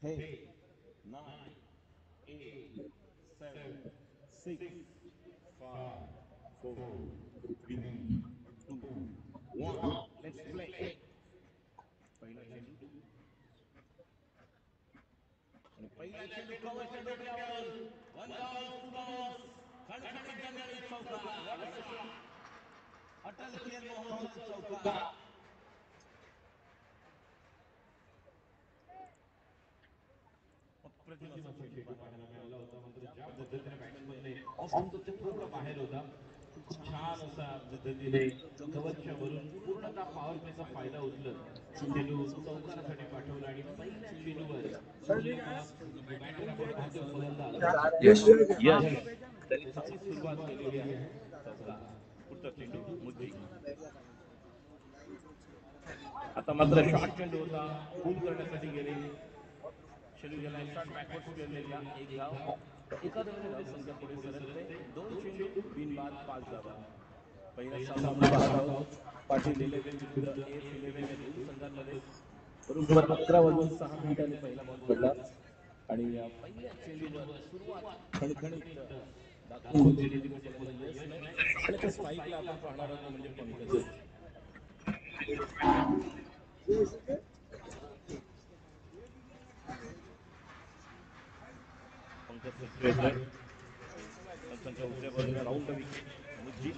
10, 9, 8, 7, 6, 5, 4, 3, 2, 1. Let's play. पहिला चेंडू आणि पहिला चेंडू कव्हरच्या डोक्यावर. वन बाउन्स, टू बाउन्स, खणखणीत दणदणीत चौकार. What a shot. अटल खेल मोहम्मद चौकार. अप्रतिम असा चेंडू पाहायला मिळाला होता. मात्र ज्या पद्धतीने बॅट्समनने ऑफ स्टंपच्या थोडा बाहेर होता, खूप छान असा पद्धतीने कव्हरच्या वरून पूर्णतः पॉवर प्लेचा फायदा उचलत चेंडू चौकारासाठी पाठवला आणि पहिल्या चेंडूवर जो बॅटर आपण पाहतोय फलंदाज यश यश त्याने चांगली सुरुवात केलेली आहे. चौकार. पुढचा चेंडू मुद्दी. आता मात्र शॉर्ट चेंडू होता, पूल करण्यासाठी गेले. चेंडू गेला शॉट बॅकवर्ड स्क्वेअरलेगला. एक धाव. एका धावेने धावसंख्या पुढे सरकते. दोन चेंडू बिनबाद 5 धावा. पहिला सामना आपण पाहत आहोत. पाटील 11 विरुद्ध AF11 या दोन संघांमध्ये. बरोबर 11 वाजून 6 मिनिटांनी पहिला बॉल पडला आणि पहिल्या चेंडूवर सुरुवात खणखणीत दाखवून दिलेली ती म्हणजे फलंदाज यशने. आणि त्या स्ट्राईकला आपण पाहणार आहोत म्हणजे पंकज. पंकज सज्ज येतोय. पंचांच्या उजव्या बाजूला राऊंड विकेट मुद्दी.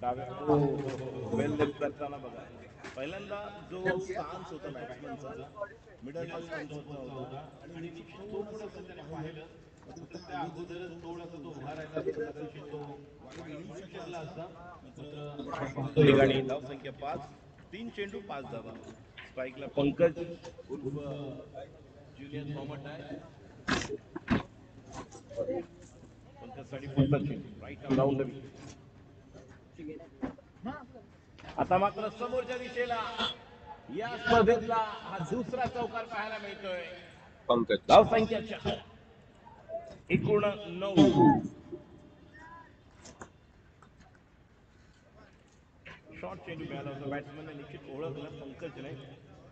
डाव्या वेल लेफ्ट करताना बघा. पहिल्यांदा जो स्टान्स होता बॅट्समनचा मिडल स्टंपवरचा होता आणि निश्चित थोडंसं त्याने पाहिलं. फक्त त्या अगोदरच थोडासा तो उभा राहिला तर कदाचित तो वाईड येऊ शकला असता. मात्र आपण पाहतोय ठिकाणी धावसंख्या 5. 3 चेंडू 5 धावा. स्ट्राईकला पंकज उर्फ ज्युनियर फॉर्मॅट आहे. पंकजसाठी पुढचा चेंडू राईट आर्म राऊंड विकेट. आता मात्र समोरच्या दिशेला या स्पर्धेतला हा दुसरा चौकार पाहायला मिळतोय. पंकज धावसंख्या 4. एकूण 9. शॉर्ट चेंडू मिळाला होता. बॅट्समनने निश्चित ओळखलं पंकजने.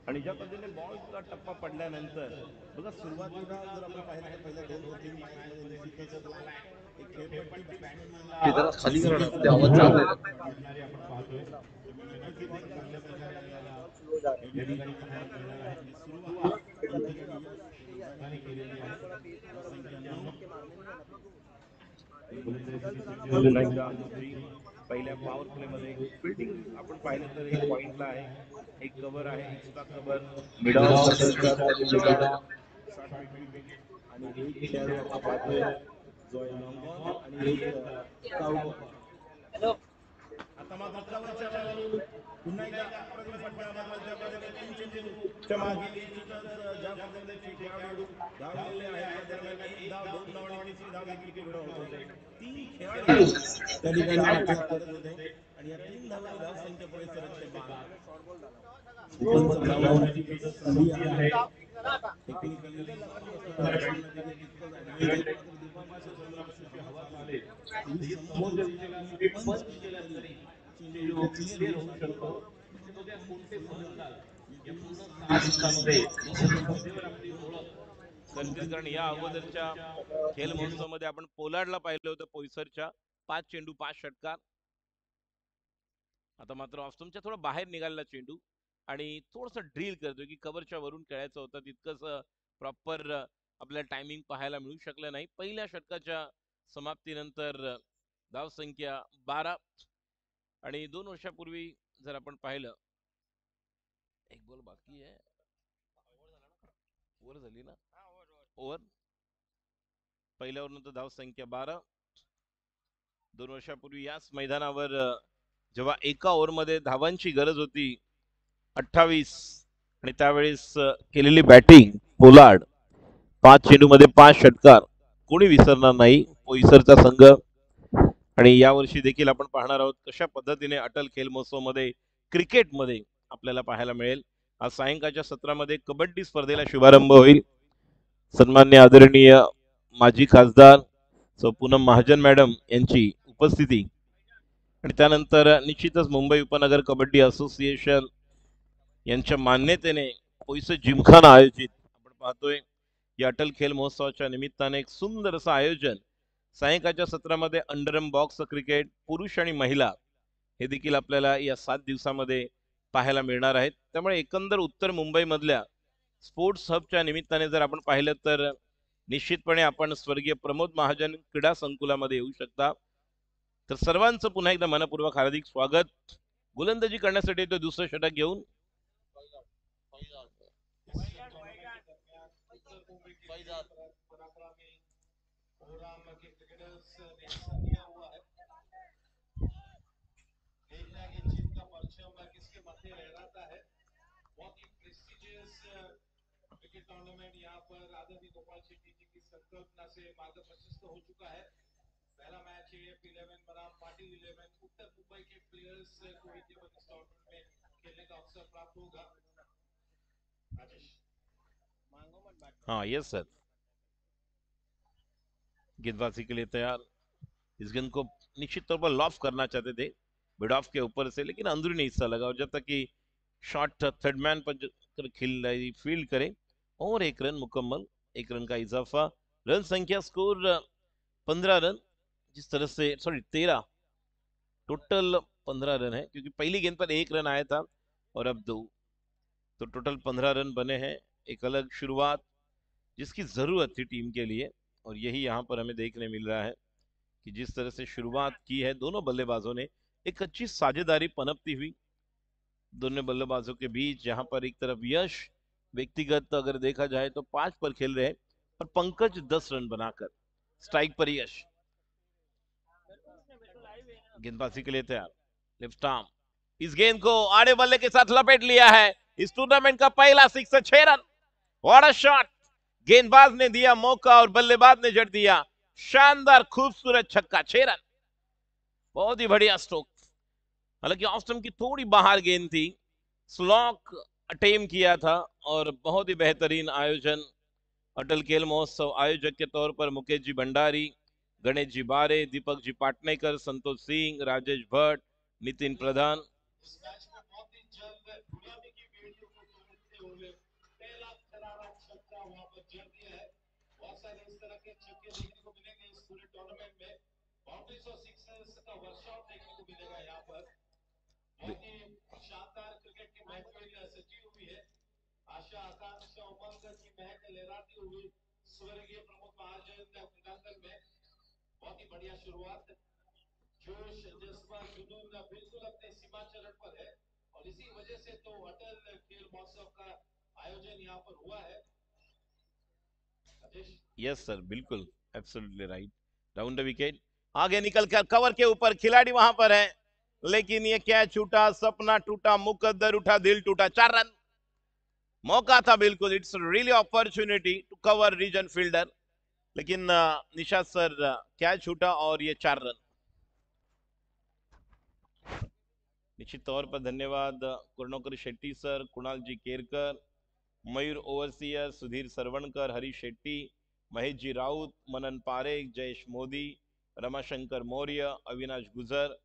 आणि ज्या पद्धतीने बॉलचा टप्पा पडल्यानंतर बघा सुरुवातीला जर आपण पाहिलं तर पहिल्या 2 ते 3 मॅच मध्ये निश्चितच फ्लॅट एक खेळपट्टी ते बॅट्समनला जरा खाली करा ना, ते आवाज जात नाही. मिळणारी आपण पाहतोय. नक्कीच एक चांगल्या प्रकारे आपल्याला या ठिकाणी पाहायला मिळणार आहे की सुरुवात पंकज आणि यश या दोघांनी केलेली आहे. धावसंख्या 9. अजून एकदा मुद्दी. पहिल्या पॉवर प्ले मध्ये फिल्डिंग आपण पाहिलं तर एक पॉइंटला आहे. एक कव्हर आहे, extra cover mid of short mid wicket आणि एक खेळाडू आपण पाहतोय जो आहे लॉंग ऑन आणि एक स्काउट ऑन. आता मात्र कव्हरच्या बाहेरून पुन्हा एकदा अप्रतिम फटका मारला. ज्या पद्धतीने 3 चेंडूच्या मागे निश्चितच ज्या पद्धतीने खेळाडू धावलेले आहेत त्या दरम्यान 1 धाव 2 धाव आणि तिसरी धाव देखील पूर्ण होत होते. 3 खेळाडू त्या ठिकाणी आउट करत होते आणि या 3 धावांनी धावसंख्या पुढे सरकते 12. ओपनचं ग्राउंड निश्चितच संधी आहे. टेक्निकली उत्तम असणाऱ्या बॅट्समनला देखील तितकंच ऍडव्हान्टेज. मात्र दुपारच्या सुमारास अशी हवा चालेल की समोरच्या दिशेला तुम्ही पंच केला तरी चेंडू क्लिअर होऊ शकतो. मग बघूया कोणते फलंदाज या पूर्ण 6 दिवसांमध्ये या स्पर्धेवर आपली ओळख करतील. कारण या अगोदरच्या खेल महोत्सवामध्ये आपण पोलार्डला पाहिलं होतं पोईसरच्या 5 चेंडू 5 षटकार. आता मात्र ऑफस्टंपच्या थोडा बाहेर निघालेला चेंडू आणि थोडंसं ड्रिल करतोय की कव्हरच्या वरून खेळायचं होतं. तितकंच प्रॉपर आपल्याला टायमिंग पाहायला मिळू शकलं नाही. पहिल्या षटकाच्या समाप्तीनंतर धावसंख्या 12 आणि 2 वर्षापूर्वी जर आपण पाहिलं एक बॉल बाकी आहे. ओव्हर झाली ना. ओव्हर पहिल्या ओव्हरनंतर धावसंख्या 12. 2 वर्षापूर्वी याच मैदानावर जेव्हा एका ओव्हरमध्ये धावांची गरज होती 28 आणि त्यावेळेस केलेली बॅटिंग पोलार्ड 5 चेंडूमध्ये 5 षटकार कोणी विसरणार नाही पोईसरचा संघ. आणि यावर्षी देखील आपण पाहणार आहोत कशा पद्धतीने अटल खेल महोत्सवमध्ये क्रिकेटमध्ये आपल्याला पाहायला मिळेल. आज सायंकाळच्या सत्रामध्ये कबड्डी स्पर्धेला शुभारंभ होईल. सन्माननीय आदरणीय माजी खासदार सौ पूनम महाजन मॅडम यांची उपस्थिती आणि त्यानंतर निश्चितच मुंबई उपनगर कबड्डी असोसिएशन यांच्या मान्यतेने कोईसे जिमखाना आयोजित आपण पाहतोय या अटल खेल महोत्सवाच्या निमित्ताने एक सुंदर असं आयोजन सायंकाळच्या सत्रामध्ये अंडरम बॉक्स क्रिकेट पुरुष आणि महिला हे देखील आपल्याला या 7 दिवसामध्ये पाहायला मिळणार आहेत. त्यामुळे एकंदर उत्तर मुंबईमधल्या स्पोर्ट्स हबच्या निमित्ताने जर आपण पाहिलं तर निश्चितपणे आपण स्वर्गीय प्रमोद महाजन क्रीडा संकुलामध्ये येऊ शकता. तर सर्वांचं पुन्हा एकदा मनपूर्वक हार्दिक स्वागत. गोलंदाजी करण्यासाठी तो दुसरं षटक घेऊन क्रिकेट टूर्नामेंट यहाँ पर आदरणीय गोपाल शेट्टी जी की संकल्पना से मार्ग प्रशस्त हो चुका है। पहला मैच AF11 बनाम पाटिल 11 उत्तर मुंबई के प्लेयर्स को इस टूर्नामेंट में खेलने का अवसर प्राप्त होगा। राजेश हाँ यस सर, गेंदबाजी के लिए तैयार। इस गेंद को निश्चित तौर पर लॉफ करना चाहते थे मिड ऑफ के ऊपर से, लेकिन अंदरूनी हिस्सा लगा और जब तक कि शॉट थर्ड मैन पर खेल रही फील्ड करे और 1 रन मुकम्मल, 1 रन का इजाफा। रन संख्या स्कोर 15 रन, जिस तरह से 13 टोटल 15 रन है क्योंकि पहली गेंद पर 1 रन आया था और अब 2, तो टोटल 15 रन बने हैं। एक अलग शुरुआत जिसकी जरूरत थी टीम के लिए और यही यहाँ पर हमें देखने मिल रहा है कि जिस तरह से शुरुआत की है दोनों बल्लेबाजों ने, एक अच्छी साझेदारी पनपती हुई दोनों बल्लेबाजों के बीच। जहां पर एक तरफ यश व्यक्तिगत अगर देखा जाए तो 5 पर खेल रहे हैं और पंकज 10 रन बनाकर स्ट्राइक पर यश। गेंदबाजी के लिए तैयार, लेफ्ट आर्म, इस गेंद को आड़े बल्ले के साथ लपेट लिया है। इस टूर्नामेंट का पहला 6 6 रन, व्हाट अ शॉट। गेंदबाज ने दिया मौका और बल्लेबाज ने जड़ दिया शानदार खूबसूरत छक्का, 6 रन। बहुत ही बढ़िया स्ट्रोक, हालांकि ऑफ स्टंप की थोड़ी बाहर गेंद थी, स्लॉक अटेम्प्ट किया था और बहुत ही बेहतरीन आयोजन। अटल खेल महोत्सव आयोजक के तौर पर मुकेश जी भंडारी, गणेश जी बारे, दीपक जी पाटनेकर, संतोष सिंह, राजेश भट्ट, नितिन प्रधान। इस मैच में बहुत ही जल्द गुलामी की बेड़ियों को तोड़ते हुए पहला करारा छक्का वहां पर जड़ दिया है। बहुत सारे इस तरह के छक्के देखने को मिलेंगे इस पूरे टूर्नामेंट में। बाउंड्रीज और सिक्सर्स का वर्कशॉप देखने को मिलेगा यहाँ पर। बहुत ही शानदार क्रिकेट की महफिल सजी हुई है। आशा आकांक्षा उमंग की महक लहराती हुई स्वर्गीय प्रमोद महाजन क्रीडांगन में बहुत ही बढ़िया शुरुआत। जोश जज्बा जुनून बिल्कुल अपने सीमाचरण पर है और इसी वजह से तो अटल खेल महोत्सव का आयोजन यहाँ पर हुआ है। यस सर, बिल्कुल absolutely right. Round the wicket, आगे निकल कर कवर के ऊपर खिलाड़ी वहां पर है, लेकिन ये कैच छूटा, सपना टूटा, मुकद्दर उठा, दिल टूटा। 4 रन, मौका था बिल्कुल, it's really opportunity to cover region fielder, लेकिन निशाद सर कैच छूटा और ये 4 रन। निश्चित तौर पर धन्यवाद कुर्णोकर शेट्टी सर, कुणाल जी केरकर, मयूर ओवरसियर, सुधीर सरवणकर, हरीश शेट्टी, महेश जी राउत, मनन पारेख, जयेश मोदी, रमाशंकर मौर्य, अविनाश गुजर,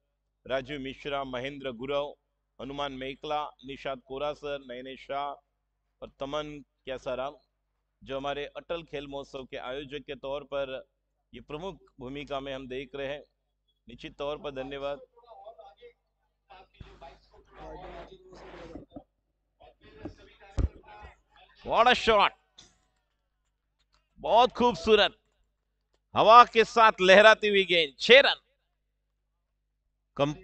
राजीव मिश्रा, महेंद्र गुरव, हनुमान मेकला, निशाद कोरासर, नयनेश शाह और तमन कैसाराम, जो हमारे अटल खेल महोत्सव के आयोजक के तौर पर ये प्रमुख भूमिका में हम देख रहे हैं। निश्चित तौर पर धन्यवाद। व्हाट अ शॉट, बहुत खूबसूरत, हवा के साथ लहराती हुई गेंद, 6 रन। कम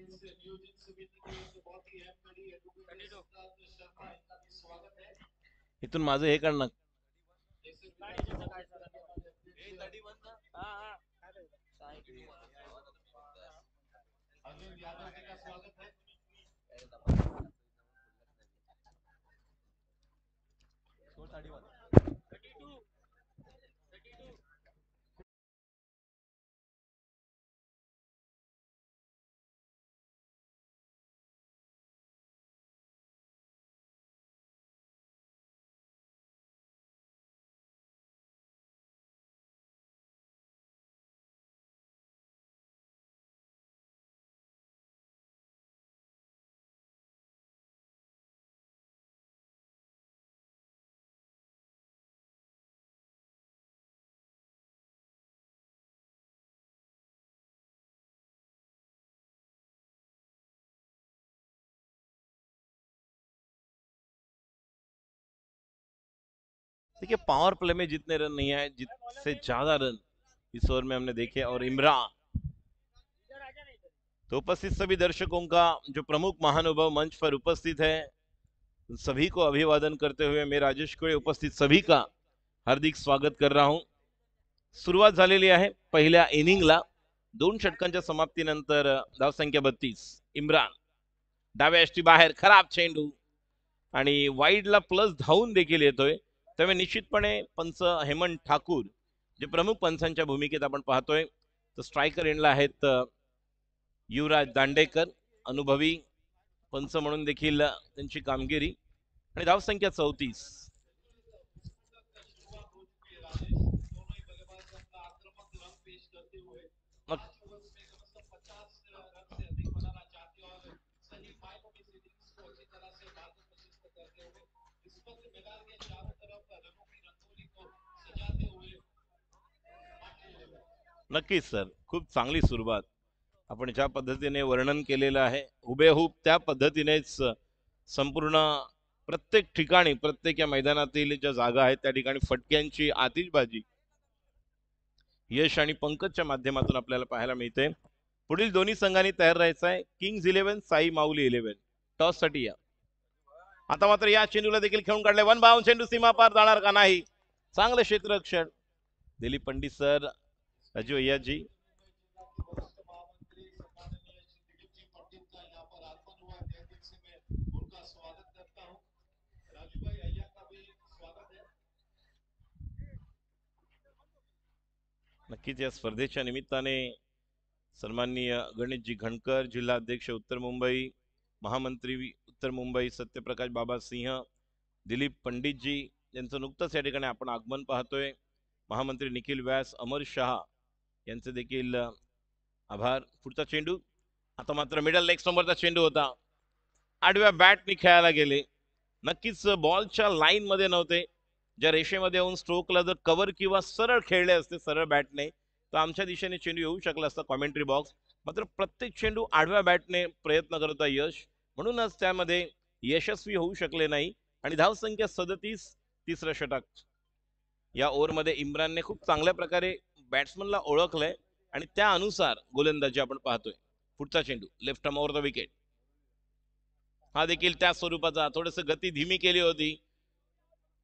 इथून माझं हे करणं देखिए पावर प्ले में जितने रन नहीं आए, जितसे ज्यादा रन इस ओवर में हमने देखे। और इमरान, तो उपस्थित सभी दर्शकों का, जो प्रमुख महानुभाव मंच पर उपस्थित है, सभी को अभिवादन करते हुए मैं राजेश कोळे उपस्थित सभी का हार्दिक स्वागत कर रहा हूं। सुरुवात झालेली आहे पहिल्या इनिंगला। 2 षटकांच्या समाप्तीनंतर धावसंख्या 32। इम्रान डाव्या यष्टी बाहेर, खराब चेंडू आणि वाईडला प्लस धावून देखील येतोय। त्यामुळे निश्चितपणे पंच हेमंत ठाकूर, जे प्रमुख पंचांच्या भूमिकेत आपण पाहतोय, तर स्ट्रायकर एंडला आहेत युवराज दांडेकर, अनुभवी पंच म्हणून देखील त्यांची कामगिरी। आणि धावसंख्या 34। नक्कीच सर, खूप चांगली सुरुवात। आपण ज्या पद्धतीने वर्णन केलेलं आहे, हुबेहूब त्या पद्धतीनेच संपूर्ण प्रत्येक ठिकाणी, प्रत्येक या मैदानातील ज्या जागा आहेत त्या ठिकाणी फटक्यांची आतिषबाजी यश आणि पंकजच्या माध्यमातून आपल्याला पाहायला मिळते। पुढील दोन्ही संघांनी तयार राहायचं आहे। किंग्ज 11, साई माऊली 11 टॉस साठी या। आता मात्र या चेंडूला देखील खेळून काढले, वन बाउंड चेंडू सीमा पार जाणार का नाही। चांगलं क्षेत्ररक्षण दिलीप पंडित सर, राजू अय्या जी। नक्कीच या स्पर्धेच्या निमित्ताने सन्माननीय गणेशजी घणकर, जिल्हा अध्यक्ष उत्तर मुंबई, महामंत्री उत्तर मुंबई सत्यप्रकाश बाबा सिंह, दिलीप पंडितजी यांचं नुकतंच या ठिकाणी आपण आगमन पाहतोय। महामंत्री निखिल व्यास, अमर शहा यांचे देखील आभार। पुढचा चेंडू, आता मात्र मिडल लेग समोरचा चेंडू होता, आडव्या बॅटने खेळायला गेले। नक्कीच बॉलच्या लाईन मध्ये नव्हते। ज्या रेषेमध्ये येऊन स्ट्रोकला जर कव्हर किंवा सरळ खेळले असते सरळ बॅटने, तर आमच्या दिशेने चेंडू येऊ शकला असता कॉमेंट्री बॉक्स। मात्र प्रत्येक चेंडू आडव्या बॅटने प्रयत्न करत होता यश, म्हणूनच त्यामध्ये यशस्वी होऊ शकले नाही। आणि धावसंख्या 37, तिसरं षटक। या ओव्हरमध्ये इम्रानने खूप चांगल्या प्रकारे बॅट्समनला ओळखलंय आणि त्यानुसार गोलंदाजी आपण पाहतोय। पुढचा चेंडू left arm over the wicket, हा देखील त्या स्वरूपाचा, थोडस गती धीमी केली होती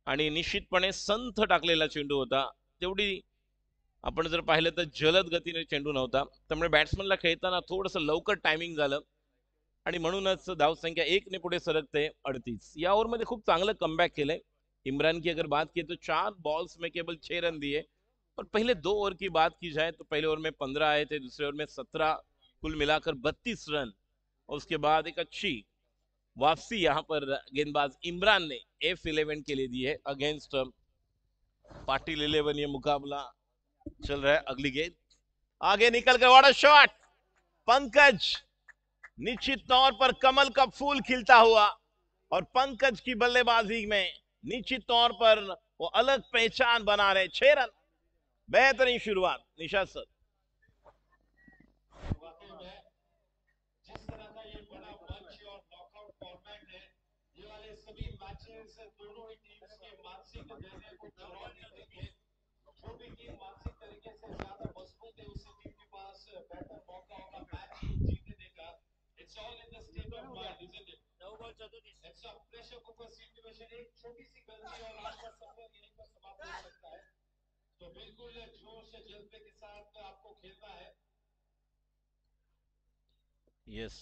आणि निश्चितपणे संथ टाकलेला चेंडू होता। तेवढी आपण जर पाहिलं तर जलद गतीने चेंडू नव्हता, त्यामुळे बॅट्समनला खेळताना थोडंसं लवकर टायमिंग झालं आणि म्हणूनच धावसंख्या 1 ने पुढे सरकते 38। या ओव्हरमध्ये खूप चांगलं कमबॅक केलंय इमरान की। अगर बात की तो 4 बॉल्स में केवल 6 रन दिए। और पहले 2 ओवर की बात की जाए तो पहले ओवर में 15 आए थे, दूसरे ओवर में 17, कुल मिलाकर 32 रन। और उसके बाद एक अच्छी वापसी यहाँ पर गेंदबाज इमरान ने F11 के लिए दी है अगेंस्ट पाटिल 11। ये मुकाबला चल रहा है। अगली गेंद आगे निकल कर, व्हाट अ शॉट। पंकज, निश्चित तौर पर कमल का फूल खिलता हुआ, और पंकज की बल्लेबाजी में निश्चित तौर पर वो अलग पहचान बना रहे। 6 रन, बेहतरीन शुरुआत निशाद सर। यस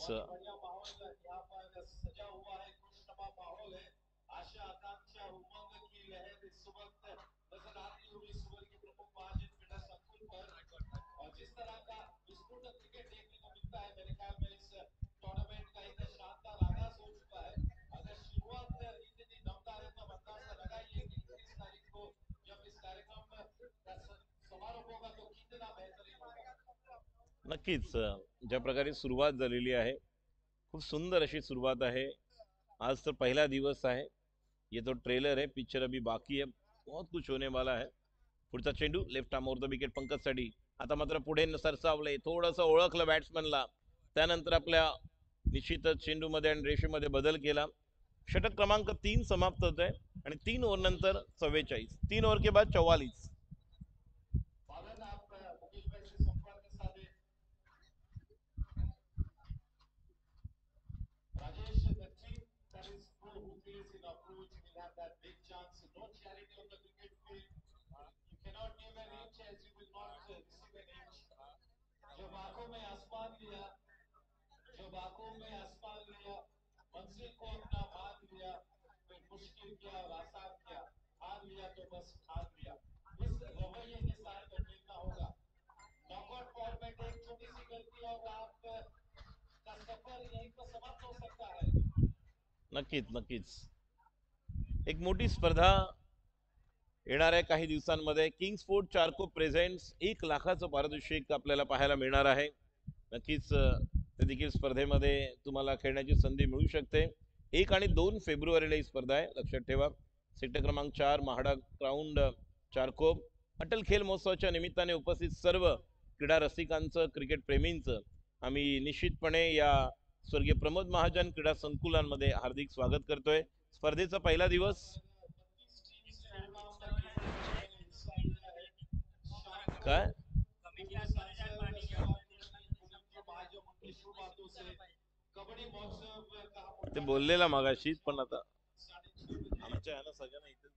नक्कीच ज्या प्रकारे सुरुवात झालेली आहे, खूप सुंदर अशी सुरुवात आहे। आज तर पहला दिवस आहे, ये तो ट्रेलर है, पिक्चर अभी बाकी है, बहुत कुछ होने वाला है। पुढचा चेंडू left arm over the wicket पंकजसाठी। आता मात्र पुढे सरसावले, थोडंसं ओळखलं बॅट्समनला, त्यानंतर आपल्या निश्चितच चेंडूमध्ये आणि रेषेमध्ये बदल केला षटक क्रमांक 3 समाप्त होत आहे आणि 3 ओव्हर नंतर 44, 3 ओव्हर के बाद 44। नक्कीच नक्कीच एक मोठी स्पर्धा येणाऱ्या काही दिवसांमध्ये किंग स्पोर्ट चारको प्रेझेंट्स 1,00,000चं पारितोषिक आपल्याला पाहायला मिळणार आहे। नक्कीच ते देखील स्पर्धेमध्ये तुम्हाला खेळण्याची संधी मिळू शकते। 1 आणि 2 फेब्रुवारीला ही स्पर्धा आहे, लक्षात ठेवा। सेक्टर क्रमांक 4 महाडा ग्राउंड चारको। अटल खेल महोत्सवाच्या निमित्ताने उपस्थित सर्व क्रीडा रसिकांचं, क्रिकेट प्रेमींचं आम्ही निश्चितपणे या स्वर्गीय प्रमोद महाजन क्रीडा संकुलांमध्ये हार्दिक स्वागत करतोय। स्पर्धेचा पहिला दिवस काय ते बोललेला मागाशी, पण आता आमच्या ह्यानं सगळ्यांना इथेच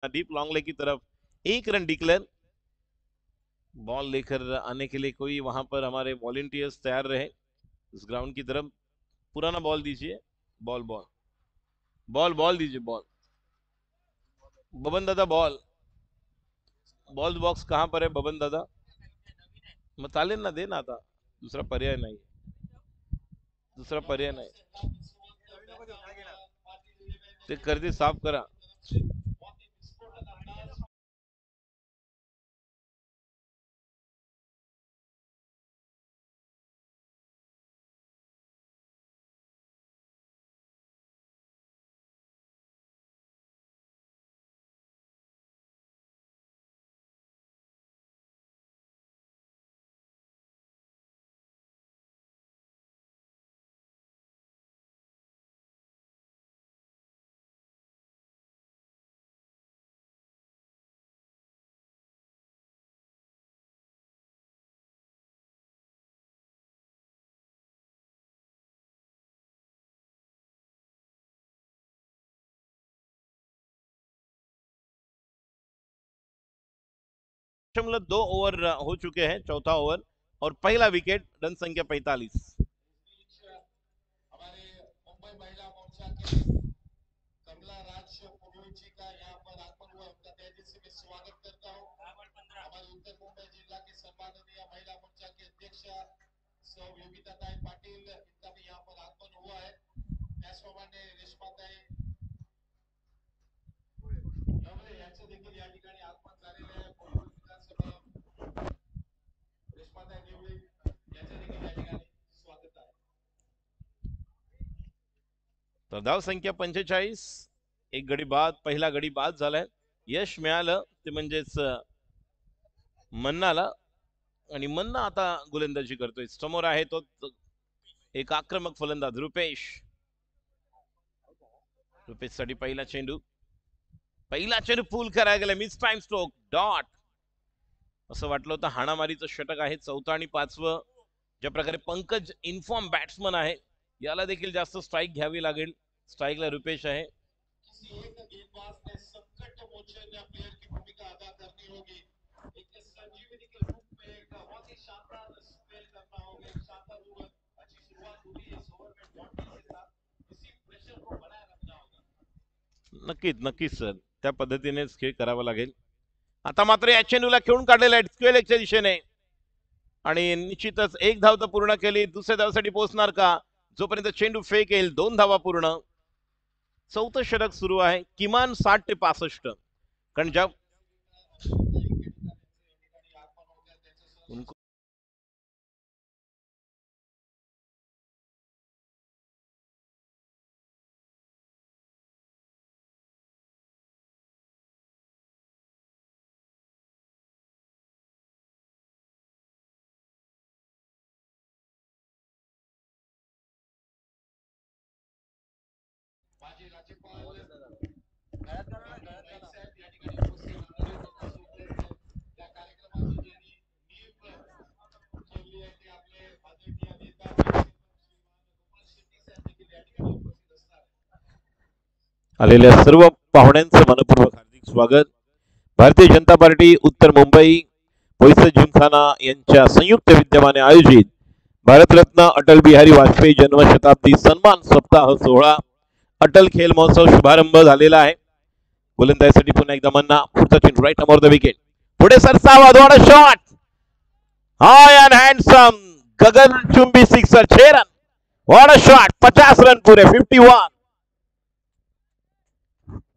डीप लॉन्ग लेग की तरफ 1 रन डिक्लेयर। बॉल लेकर आने के लिए कोई वहां पर हमारे वॉलंटियर्स तैयार रहे इस ग्राउंड की तरफ। पुराना बॉल दीजिए, बॉल बॉल बॉल बॉल दीजिए, बॉल बबन दादा, बॉल बॉल बॉक्स कहां पर है बबन दादा? मग चालेल ना, दे ना, आता दुसरा पर्याय नाही, दुसरा पर्याय नाही, ते कर दे, साफ करा। दशमलव 2 ओवर हो चुके हैं, चौथा ओवर और पहला विकेट, रन संख्या 45। तर धाव संख्या 45, एक गडी बाद, पहिला गडी बाद झालाय। यश मिळालं ते म्हणजेच मन्नाला, आणि मन्ना आता गोलंदाजी करतोय। समोर आहे तो एक आक्रमक फलंदाज रुपेश। रुपेश साठी पहिला चेंडू, पहिला चेंडू पूल करायला गेला, मिस टाइम स्ट्रोक, डॉट। असं वाटलं होतं हाणामारीचं षटक आहे, चौथा आणि पाचवं। ज्या प्रकारे पंकज इन्फॉर्म बॅट्समन आहे, याला देखील जास्त स्ट्राईक घ्यावी लागेल। स्ट्राईकला रुपेश आहे। नक्कीच नक्कीच सर, त्या पद्धतीनेच खेळ करावा लागेल। आता मात्र या चेंडूला खेळून काढलेला आहे स्क्वेअर लेगच्या दिशेने, आणि निश्चितच एक धाव तर पूर्ण केली, दुसऱ्या धावासाठी पोहोचणार का? जोपर्यंत चेंडू फेकेल 2 धावा पूर्ण। चौथं षटक सुरू आहे, किमान 60 ते 65, कारण ज्या आलेल्या सर्व पाहुण्यांचं मनपूर्वक हार्दिक स्वागत. भारतीय जनता पार्टी उत्तर मुंबई बोईसर जिमखाना यांच्या संयुक्त विद्यमाने आयोजित भारतरत्न अटल बिहारी वाजपेयी जन्मशताब्दी सन्मान सप्ताह सोहळा अटल खेल महोत्सव शुभारंभ झालेला आहे. गोलंदाजीसाठी पुन्हा एकदा मन्ना, पुढचा चेंडू राईट अमोर द विकेट, पुढे सरसावा, दोन शॉट, हाय अँड हँडसम गगनचुंबी sixer, 6 run, what a shot, 50 run पुरे, 51.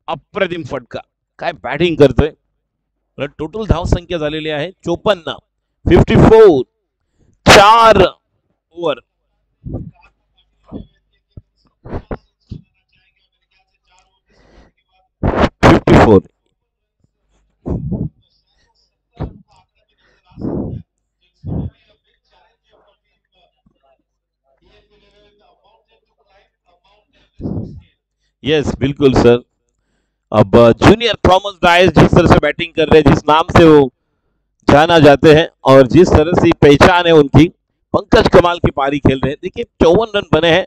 अप्रतिम फटका, काय बॅटिंग करतोय. टोटल धाव संख्या झालेली आहे 54, 54, 4 ओव्हर. यस बिल्कुल सर. अब जूनियर थॉमस डायस जिस तरह से बैटिंग कर रहे हैं, जिस नाम से वो जाना जाते हैं और जिस तरह से पहचान है उनकी, पंकज कमाल की पारी खेल रहे हैं. देखिए 54 रन बने हैं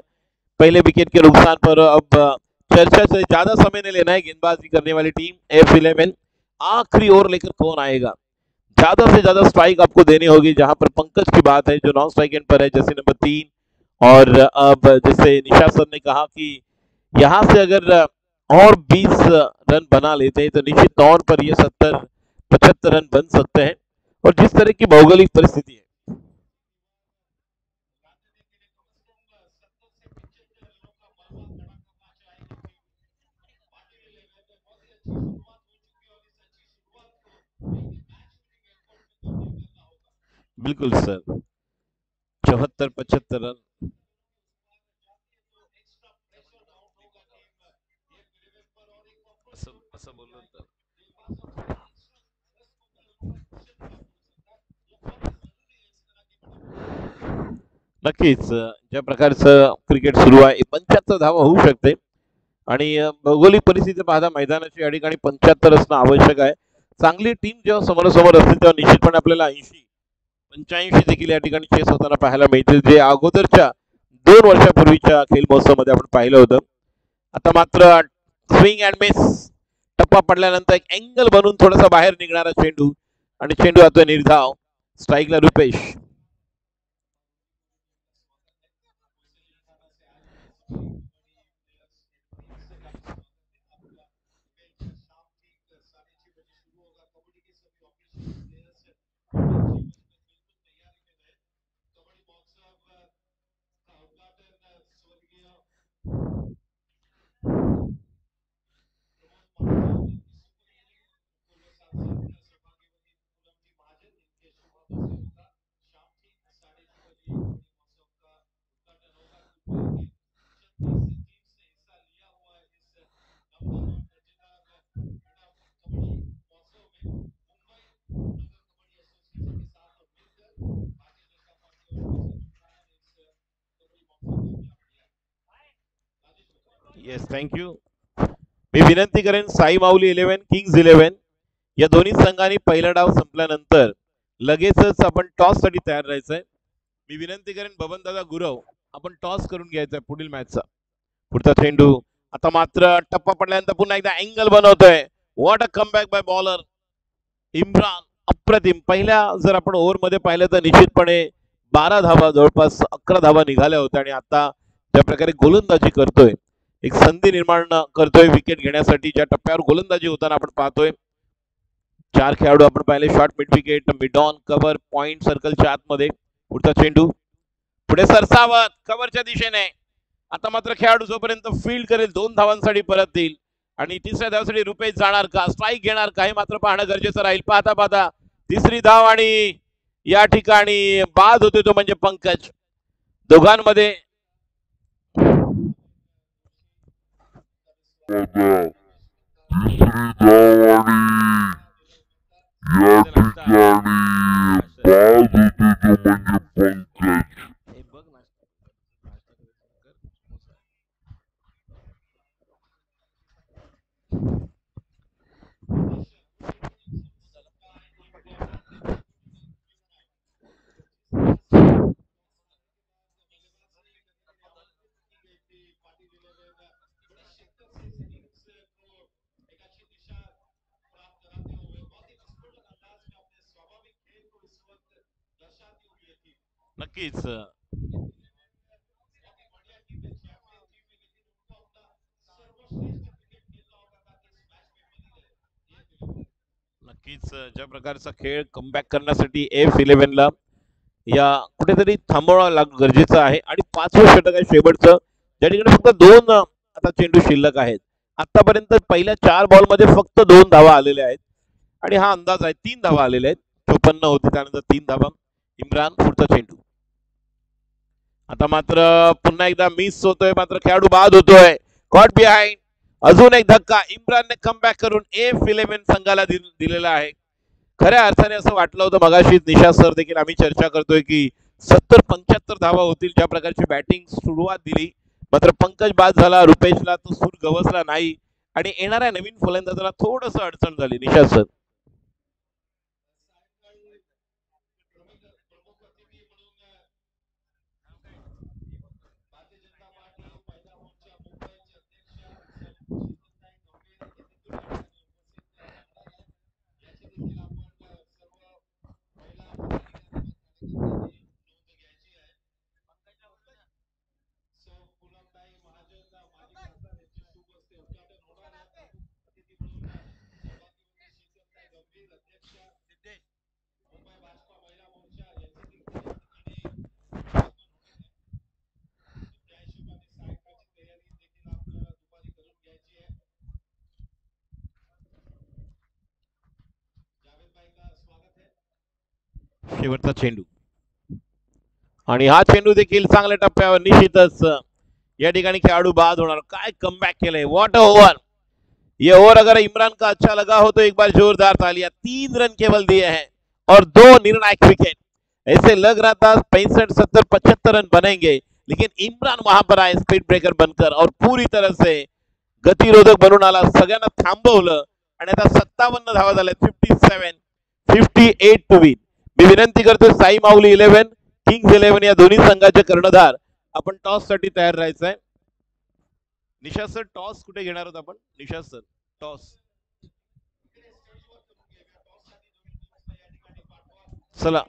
पहले विकेट के नुकसान पर. अब चर्चा से ज्यादा समय नहीं लेना है. गेंदबाजी करने वाली टीम F11 आखिरी ओवर लेकर कौन आएगा, ज्यादा से ज्यादा स्ट्राइक आपको देनी होगी. जहां पर पंकज की बात है जो नॉन स्ट्राइक एंड पर है, जैसे नंबर 3, और अब जैसे निशा सर ने कहा कि यहां से अगर और 20 रन बना लेते हैं तो निश्चित तौर पर ये 70-75 रन बन सकते हैं. और जिस तरह की भौगोलिक परिस्थिति है, बिल्कुल सर, 74-75 रन. असं बोललो तर नक्कीच ज्या प्रकारचं क्रिकेट सुरू आहे 75 धावा होऊ शकते. आणि भौगोलिक परिस्थिती पाहता मैदानाची या ठिकाणी 75 असणं आवश्यक आहे. चांगली टीम जेव्हा समोरासमोर असते तेव्हा निश्चितपणे आपल्याला 80-85 देखील या ठिकाणी चेस होताना पाहायला मिळतील, जे अगोदरच्या 2 वर्षापूर्वीच्या खेल महोत्सव मध्ये आपण पाहिलं होतं. आता मात्र स्विंग अँड मिस, टप्पा पडल्यानंतर एक अँगल बनून थोडासा बाहेर निघणारा चेंडू, आणि चेंडू जातोय निर्धाव. स्ट्राईकला रुपेश. Yes thank you. मी विनंती करेन साई माऊली 11 किंग्ज 11 या दोन्ही संघांनी पहिला डाव संपल्यानंतर लगेचच आपण टॉस साठी तयार राहायचंय. मी विनंती करेन बबन दादा गुरव, आपण टॉस करून घ्यायचा पुढील मॅचचा. पुढचा चेंडू, आता मात्र टप्पा पडल्यानंतर पुन्हा एकदा अँगल बनवतोय. What a comeback by bowler Imran, अप्रतिम. पहिल्या जर आपण ओव्हर मध्ये पाहिलं तर निश्चितपणे 12 धावा, जवळपास 11 धावा निघाल्या होत्या. आणि आता ज्या प्रकारे गोलंदाजी करतोय, एक संधी निर्माण करतोय विकेट घेण्यासाठी, ज्या टप्प्यावर गोलंदाजी होताना आपण पाहतोय. 4 खेळाडू आपण पाहिले, short mid wicket, mid on, cover, point सर्कलच्या आतमध्ये. पुढचा चेंडू, पुढे सरसावत कव्हरच्या दिशेने. आता मात्र खेळाडू जोपर्यंत फील्ड करेल 2 धावांसाठी परत देईल, आणि तिसऱ्या धावासाठी रुपेश जाणार का, स्ट्राईक घेणार का, हे मात्र पाहणं गरजेचं राहील. पाहता पाहता तिसरी धाव, आणि या ठिकाणी बाद होते तो म्हणजे पंकज. दोघांमध्ये तिसरी धाव आणि या ठिकाणी बाद होते तो म्हणजे पंकज. नक्कीच नक्कीच ज्या प्रकारचा खेळ कमबॅक करण्यासाठी F11 ला या कुठेतरी थांबवणं गरजेचं आहे आणि 5वं षटक आहे शेवटचं ज्या ठिकाणी फक्त दोन आता चेंडू शिल्लक आहेत. आतापर्यंत पहिल्या 4 बॉलमध्ये फक्त 2 धावा आलेल्या आहेत आणि हा अंदाज आहे 3 धावा आलेल्या आहेत. 54 होती त्यानंतर 3 धावा. इम्रान पुढचा चेंडू आता मात्र पुन्हा एकदा मिस होतोय मात्र खेळाडू बाद होतोय. कॉट बिहाइंड अजून एक धक्का इम्रानने कमबॅक करून F11 संघाला दिलेला आहे. खऱ्या अर्थाने असं वाटलं होतं मगाशी निशा सर देखील आम्ही चर्चा करतोय की 70-75 धावा होतील ज्या प्रकारची बॅटिंग सुरुवात दिली मात्र पंकज बाद झाला. रुपेशला तो सूर गवसला नाही आणि येणाऱ्या नवीन फलंदाजाला थोडस अडचण झाली. निशा सर शेवटचा चेंडू आणि हा चेंडू देखील चांगल्या टप्प्यावर निश्चितच या ठिकाणी खेळाडू बाद होणार. काय कमबॅक केलंय व्हाट अ ओव्हर. ये ओवर अगर इमरान का अच्छा लगा हो तो एक बार जोरदार तालियां. 3 रन केवल दिए हैं और 2 निर्णायक विकेट. ऐसे लग रहा था 65-70-75 रन बनेंगे लेकिन इमरान वहां पर आए स्पीड ब्रेकर बनकर और पूरी तरह से गतिरोधक बनून आला. सगळ्यांना थांबवलं आणि आता 57 धावा झाल्या. 57-58 टू विन. मी विनंती करतोय साई माऊली 11 किंग्स 11 या दोन्ही संघाचे कर्णधार आपण टॉस साठी तयार राहायचंय. निशा सर टॉस कुठे घेणार आहोत आपण. निशा सर टॉस चला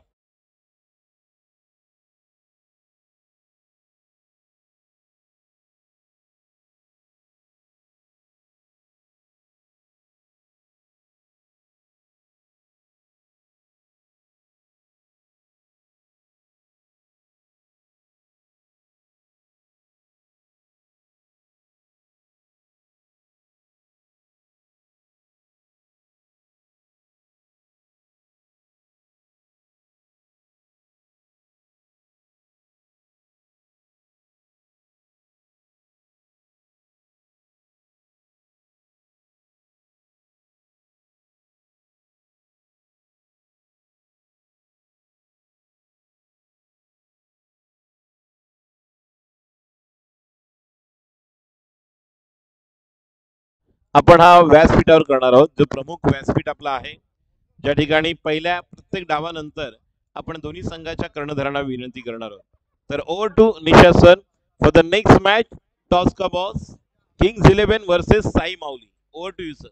आपण हा व्यासपीठावर करणार आहोत जो प्रमुख व्यासपीठ आपला आहे ज्या ठिकाणी पहिल्या प्रत्येक डावानंतर आपण दोन्ही संघाच्या कर्णधारांना विनंती करणार आहोत. तर over to Nisha sir for the next match. Toss का boss Kings 11 versus Sai Mauli. Over to you sir.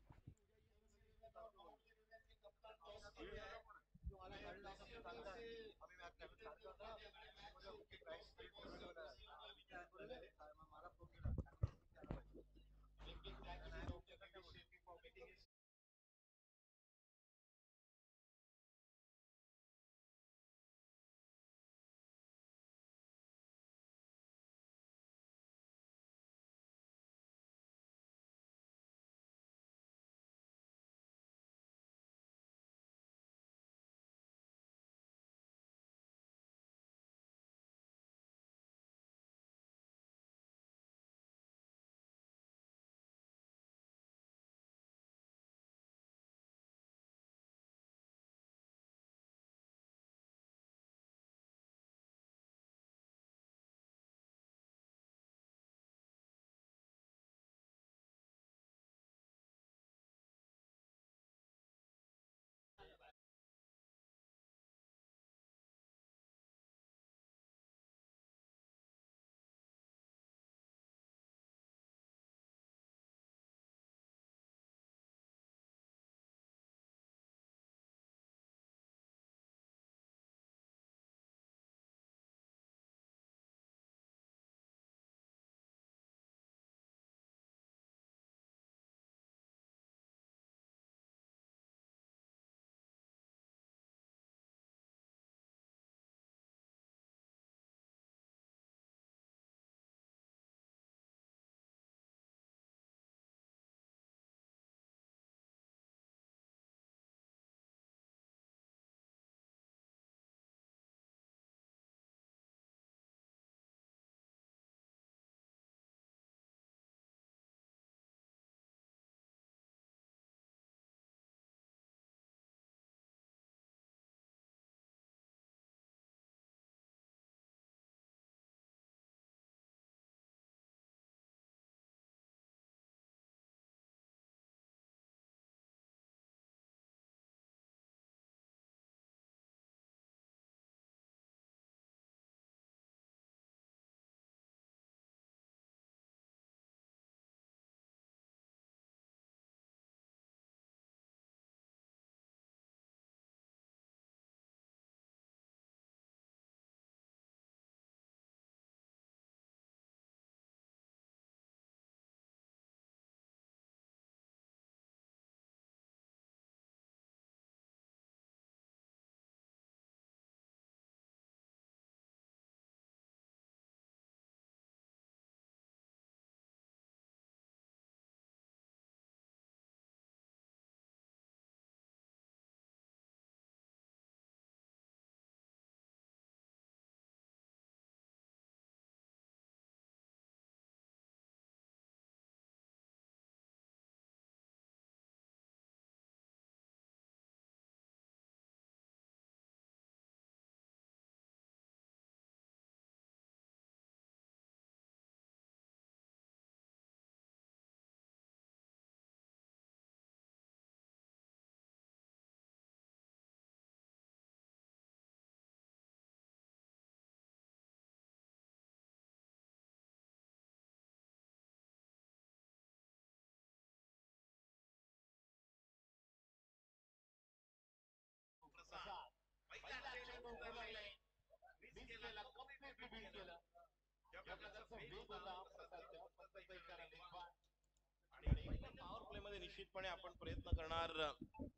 Power play मध्ये निश्चितपणे आपण प्रयत्न करणार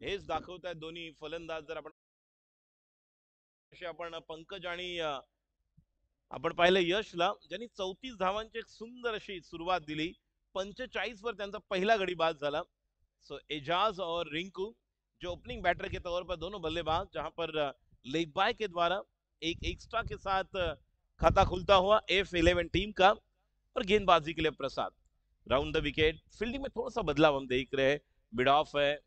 हेच दाखवतायत दोन्ही फलंदाज. जर आपण पंकज आणि आपण पाहिलं यशला, ज्यांनी 34 धावांची एक सुंदर अशी सुरुवात दिली. 45 वर त्यांचा पहिला गडी बाद झाला. सो एजाज और रिंकू जो ओपनिंग बैटर के तौर पर दोनों बल्लेबाज, जहां पर लेग बाय के द्वारा एक एक्स्ट्रा के साथ खाता खुलता हुआ F11 टीम का, और गेंदबाजी के लिए प्रसाद राउंड द विकेट. फील्डिंग में थोड़ा सा बदलाव हम देख रहे हैं. मिड ऑफ है,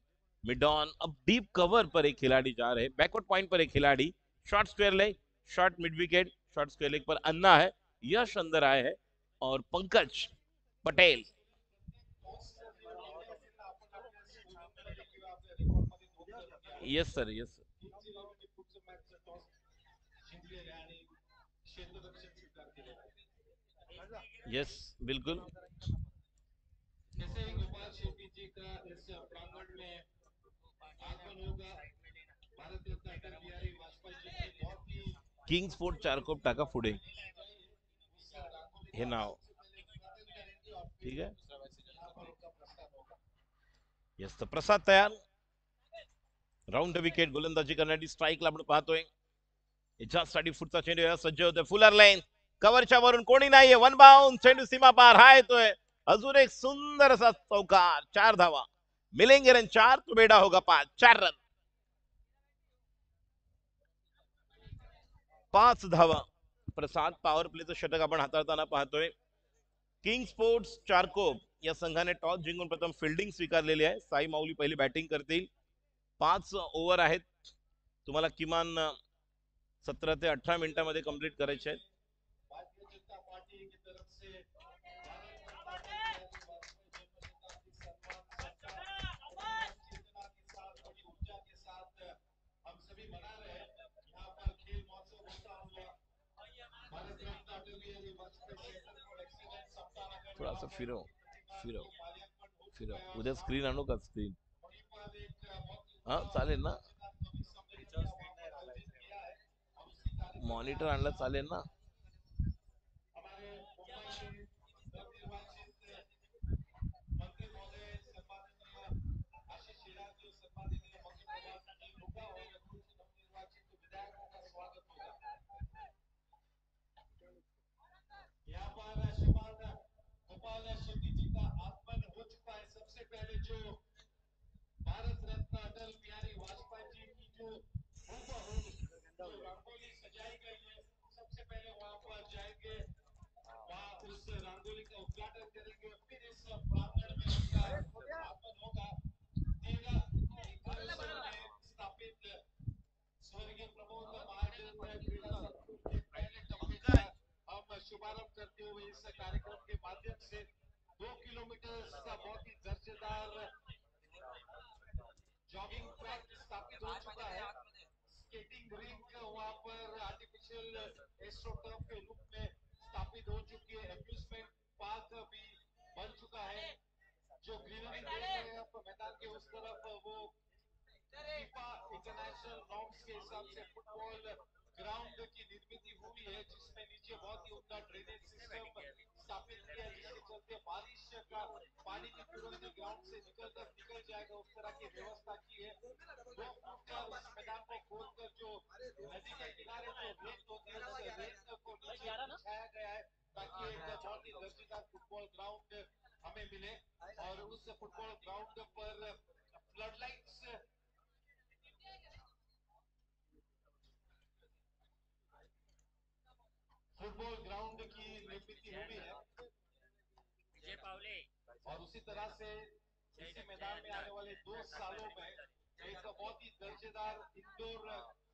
मिड ऑन, अब डीप कवर पर एक खिलाड़ी जा रहे हैं, बैकवर्ड पॉइंट पर एक खिलाड़ी, short square leg, short mid wicket, short square leg पर अन्ना है, यश अंदर आए हैं और Pankaj Patel. Yes sir, yes sir. Yes बिल्कुल. जैसे गोपाल शेट्टी जी का इस प्रांगण में आगमन होगा, भारत रत्न अटल बिहारी वाजपेयी जी की बहुत ही किंग स्पोर्ट चारकोप टाका पुढे हे नाव. ठीक आहे. यस, तर प्रसाद तयार. राउंड द विकेट, गोलंदाजी करण्याची स्ट्राईकला आपण पाहतोय. याच्यासाठी पुढचा चेंडू यायला सज्ज होतोय. फुलर लाईन, कव्हरच्या वरून कोणी नाहीये, वन बाउंड, चेंडू सीमा पार, हा येतोय. अजून एक सुंदर असा चौकार, 4 धावा मिलेंगे. रन 4 तो बेडा होगा 5. 4 रन, 5 धावा. प्रसाद पॉवर प्लेचं षटक आपण हाताळताना पाहतोय. किंग स्पोर्ट्स चारकोप या संघाने टॉस जिंकून प्रथम फिल्डिंग स्वीकारलेली आहे. साई माऊली पहिली बॅटिंग करतील. 5 ओव्हर आहेत, तुम्हाला किमान 17 ते 18 मिनिटांमध्ये कंप्लीट करायचे आहेत. थोड़ा सा फिरो फिरो फिरो. उद्या स्क्रीन आणू का? स्क्रीन हा चालेल ना, मॉनिटर आणलं चालेल ना. गोपाल शेट्टी जी का आगमन हो चुका है. सबसे पहले जो भारत रत्न अटल बिहारी वाजपेयी जी की जो रंगोली सजाई गई है, सबसे पहले वहां पर जाएंगे, वहां उस रंगोली का उद्घाटन करेंगे, फिर इस प्रांगण में उनका आगमन होगा. स्थापित स्वर्गीय प्रमोद महाजन क्रीडा संकुल के पहले कमरे का हम शुभारंभ करते हुए इस कार्यक्रम के माध्यम से 2 किलोमीटर का बहुत ही दर्जेदार जॉगिंग ट्रैक स्थापित हो चुका है. स्केटिंग रिंक वहां पर आर्टिफिशियल एस्ट्रोटर्फ के रूप में स्थापित हो चुकी है. एम्यूजमेंट पार्क भी बन चुका है. जो ग्रीनरी देख रहे हैं आप मैदान के उस तरफ, वो फीफा इंटरनेशनल नॉर्म्स के हिसाब से फुटबॉल ग्राउंड की निर्मित हुई है, जिसमें नीचे बहुत ही उम्दा ड्रेनेज सिस्टम स्थापित किया है, जिसके चलते बारिश का पानी भी तुरंत ग्राउंड से निकल जाएगा, उस तरह की व्यवस्था की है. 2 फुट का उस मैदान को खोदकर जो नदी के किनारे जो रेत होती है, उस रेत को नीचे बिछाया गया है, ताकि एक बहुत ही दर्जेदार फुटबॉल ग्राउंड हमें मिले. और उस फुटबॉल ग्राउंड पर फ्लड लाइट्स फुटबॉल ग्राउंड की निर्मित हुई है. और उसी तरह से इसी मैदान में आने वाले 2 सालों में एक बहुत ही दर्जेदार इंडोर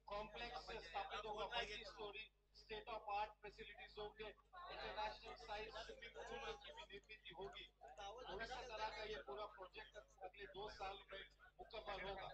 कॉम्प्लेक्स स्थापित होगा. Multi storey state of art facilities होंगे. इंटरनेशनल साइज स्विमिंग पूल की भी निर्मित होगी. तो इस तरह का ये पूरा प्रोजेक्ट अगले 2 साल में मुकम्मल होगा.